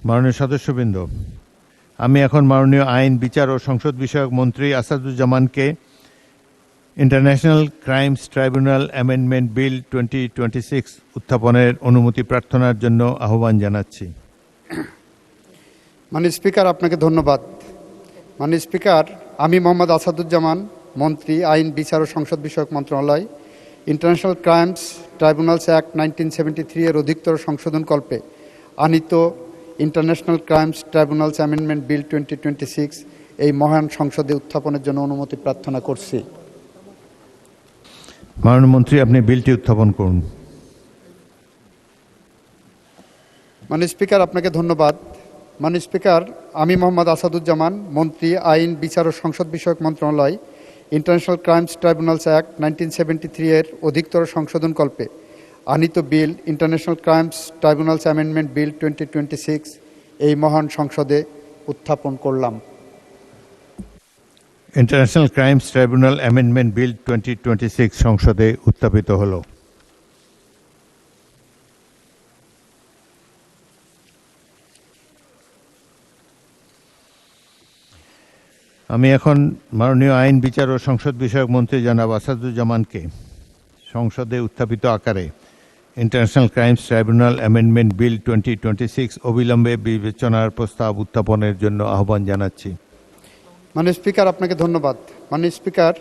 মাননীয় সদস্যবৃন্দ, আমি এখন মাননীয় আইন, বিচার ও সংসদ বিষয়ক মন্ত্রী আসাদুজ্জামানকে international crimes tribunal amendment bill 2026 উত্থাপনের অনুমতি প্রার্থনার জন্য আহ্বান জানাচ্ছি। মাননীয় স্পিকার, আপনাকে ধন্যবাদ। মাননীয় স্পিকার, আমি মোহাম্মদ আসাদুজ্জামান, মন্ত্রী আইন, বিচার ও সংসদ বিষয়ক মন্ত্রণালয়, ইন্টারন্যাশনাল ক্রাইমস ট্রাইব্যুনালস অ্যাক্ট 1973 এর অধিকতর সংশোধন কল্পে আনিত international crimes tribunals amendment bill 2026 এই মহান সংসদে উত্থাপনের জন্য অনুমতি প্রার্থনা করছি। মাননীয় মন্ত্রী, আপনি বিলটি উত্থাপন করুন। মাননীয় স্পিকার, আপনাকে ধন্যবাদ। মাননীয় স্পিকার, আমি মোহাম্মদ আসাদুজ্জামান, মন্ত্রী আইন, বিচার ও সংসদ বিষয়ক মন্ত্রণালয়, ইন্টারন্যাশনাল ক্রাইমস ট্রাইব্যুনালস অ্যাক্ট 1973 এর অধিকতর সংশোধন কল্পে আনিত bill international crimes tribunals amendment bill 2026 এই মহান সংসদে উত্থাপন করলাম। International crimes tribunal amendment bill 2026 সংসদে উত্থাপিত হলো। আমি এখন মাননীয় আইন, বিচার ও সংসদ বিষয়ক মন্ত্রী জনাব আসাদুজ্জামানকে সংসদে উত্থাপিত আকারে international crimes tribunal amendment bill 2026 অবিলম্বে বিবেচনার প্রস্তাব উত্থাপনের জন্য আহ্বান জানাচ্ছি। মাননীয় স্পিকার, আপনাকে ধন্যবাদ। মাননীয় speaker,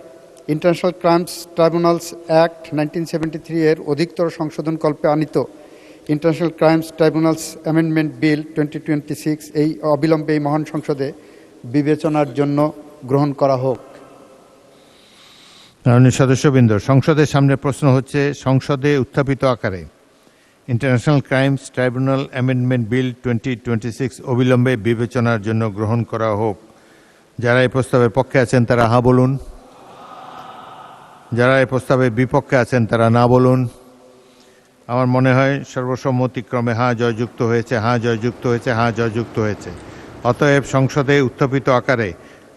international crimes tribunals act 1973 এর অধিকতর সংশোধন কল্পে আনিত international crimes tribunals amendment bill 2026 এই অবিলম্বে এই মহান সংসদে বিবেচনার জন্য গ্রহণ করা হোক। মাননীয় সদস্যবৃন্দ, সংসদের সামনে প্রশ্ন হচ্ছে সংসদে উত্থাপিত আকারে international crimes tribunal amendment bill 2026 অবিলম্বে বিবেচনার জন্য গ্রহণ করা হোক। যারা এই প্রস্তাবের পক্ষে আছেন তারা হ্যাঁ বলুন। যারা এই প্রস্তাবের বিপক্ষে আছেন তারা না বলুন। আমার মনে হয় সর্বসম্মতিক্রমে হ্যাঁ জয়যুক্ত হয়েছে, হ্যাঁ জয়যুক্ত হয়েছে, হ্যাঁ জয়যুক্ত হয়েছে। অতএব সংসদে উত্থাপিত আকারে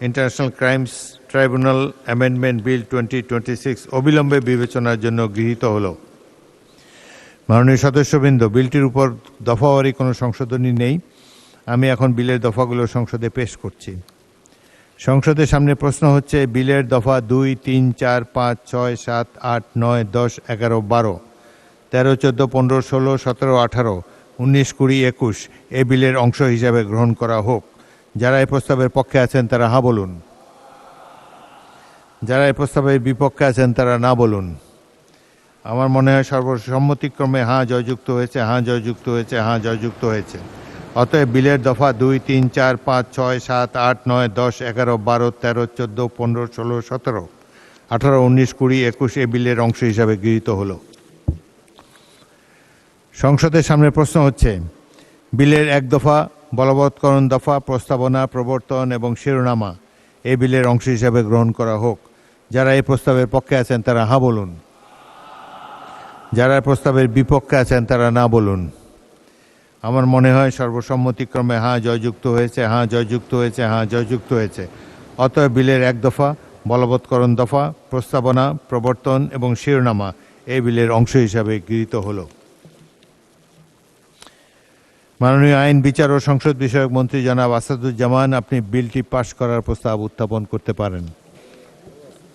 international crimes tribunal amendment bill 2026 অবিলম্বে বিবেচনার জন্য গৃহীত হলো। মাননীয় সদস্যবৃন্দ, বিলটির উপর দফাওয়ারি কোনো সংশোধনী নেই। আমি এখন বিলের দফাগুলো সংসদে পেশ করছি। সংসদের সামনে প্রশ্ন হচ্ছে বিলের দফা 2, 3, 4, 5, 6, 7, 8, 9, 10, 11, 12, 13, 14, 15, 16, 17, 18, 19, 20, 21 এ বিলের অংশ হিসাবে গ্রহণ করা হোক। যারা এই প্রস্তাবের পক্ষে আছেন তারা হ্যাঁ বলুন। যারা এই প্রস্তাবের বিপক্ষে আছেন তারা না বলুন। আমার মনে হয় সর্বসম্মতিক্রমে হ্যাঁ জয়যুক্ত হয়েছে, হ্যাঁ জয়যুক্ত হয়েছে, হ্যাঁ জয়যুক্ত হয়েছে। অতএব বিলের দফা 2, 3, 4, 5, 6, 7, 8, 9, 10, 11, 12, 13, 14, 15, 16, 17, 18, 19, 20, 21 এ বিলের অংশ হিসাবে গৃহীত হলো। সংসদের সামনে প্রশ্ন হচ্ছে বিলের এক দফা, বলবৎকরণ দফা, প্রস্তাবনা, প্রবর্তন এবং শিরোনামা এই বিলের অংশ হিসাবে গ্রহণ করা হোক। যারা এই প্রস্তাবের পক্ষে আছেন তারা হ্যাঁ বলুন। যারা প্রস্তাবের বিপক্ষে আছেন তারা না বলুন। আমার মনে হয় সর্বসম্মতিক্রমে হ্যাঁ জয়যুক্ত হয়েছে, হ্যাঁ জয়যুক্ত হয়েছে, হ্যাঁ জয়যুক্ত হয়েছে। অতএব বিলের এক দফা, বলবৎকরণ দফা, প্রস্তাবনা, প্রবর্তন এবং শিরোনামা এই বিলের অংশ হিসাবে গৃহীত হলো। মাননীয় আইন, বিচার ও সংসদ বিষয়ক মন্ত্রী জনাব আসাদুজ্জামান, আপনি বিলটি পাশ করার প্রস্তাব উত্থাপন করতে পারেন।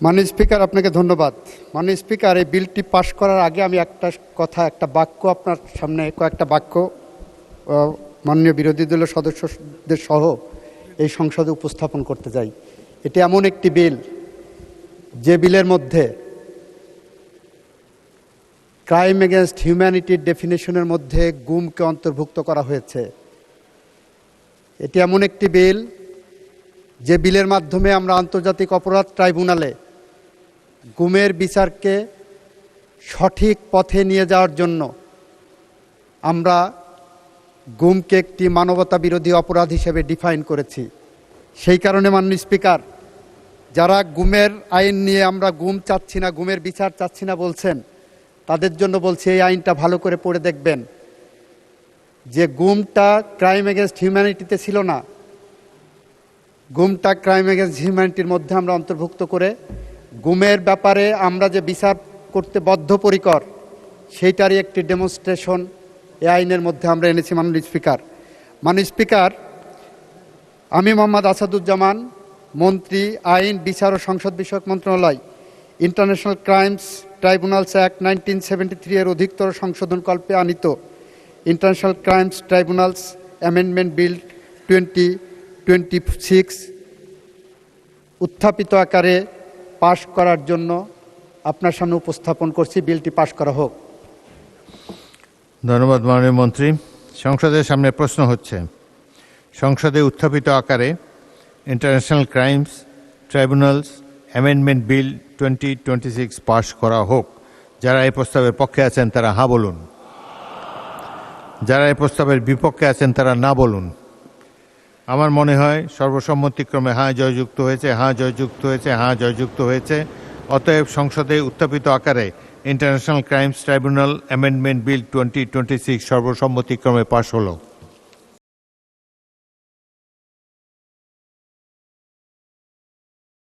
মাননীয় স্পিকার, আপনাকে ধন্যবাদ। মাননীয় স্পিকার, এই বিলটি পাশ করার আগে আমি একটা বাক্য আপনার সামনে কয়েকটা বাক্য মাননীয় বিরোধী দলের সদস্যদের সহ এই সংসদে উপস্থাপন করতে চাই। এটি এমন একটি বিল যে বিলের মধ্যে ক্রাইম এগেনস্ট হিউম্যানিটির ডেফিনেশনের মধ্যে গুমকে অন্তর্ভুক্ত করা হয়েছে। এটি এমন একটি বিল যে বিলের মাধ্যমে আমরা আন্তর্জাতিক অপরাধ ট্রাইব্যুনালে গুমের বিচারকে সঠিক পথে নিয়ে যাওয়ার জন্য আমরা গুমকে একটি মানবতা বিরোধী অপরাধ হিসেবে ডিফাইন করেছি। সেই কারণে মাননীয় স্পিকার, যারা গুমের আইন নিয়ে আমরা গুম চাচ্ছি না, গুমের বিচার চাচ্ছি না বলছেন, তাদের জন্য বলছি এই আইনটা ভালো করে পড়ে দেখবেন যে গুমটা ক্রাইম এগেনস্ট হিউম্যানিটিতে ছিল না, গুমটা ক্রাইম এগেনস্ট হিউম্যানিটির মধ্যে আমরা অন্তর্ভুক্ত করে গুমের ব্যাপারে আমরা যে বিচার করতে বদ্ধপরিকর সেইটারই একটি ডেমনস্ট্রেশন এই আইনের মধ্যে আমরা এনেছি। মাননীয় স্পিকার, মাননীয় স্পিকার, আমি মোহাম্মদ আসাদুজ্জামান, মন্ত্রী, আইন, বিচার ও সংসদ বিষয়ক মন্ত্রণালয়, ইন্টারন্যাশনাল ক্রাইমস ট্রাইব্যুনালস অ্যাক্ট 1973 এর অধিকতর সংশোধনকল্পে আনিত international crimes tribunals amendment bill 2026 উত্থাপিত আকারে পাশ করার জন্য আপনার সামনে উপস্থাপন করছি। বিলটি পাশ করা হোক। ধন্যবাদ মাননীয় মন্ত্রী। সংসদের সামনে প্রশ্ন হচ্ছে, সংসদে উত্থাপিত আকারে international crimes tribunals amendment bill 2026 পাশ করা হোক। যারা এই প্রস্তাবের পক্ষে আছেন তারা হ্যাঁ বলুন। যারা এই প্রস্তাবের বিপক্ষে আছেন তারা না বলুন। আমার মনে হয় সর্বসম্মতিক্রমে হ্যাঁ জয়যুক্ত হয়েছে, হ্যাঁ জয়যুক্ত হয়েছে, হ্যাঁ জয়যুক্ত হয়েছে। অতএব সংসদে উত্থাপিত আকারে international crimes tribunal amendment bill 2026 সর্বসম্মতিক্রমে পাশ হলো।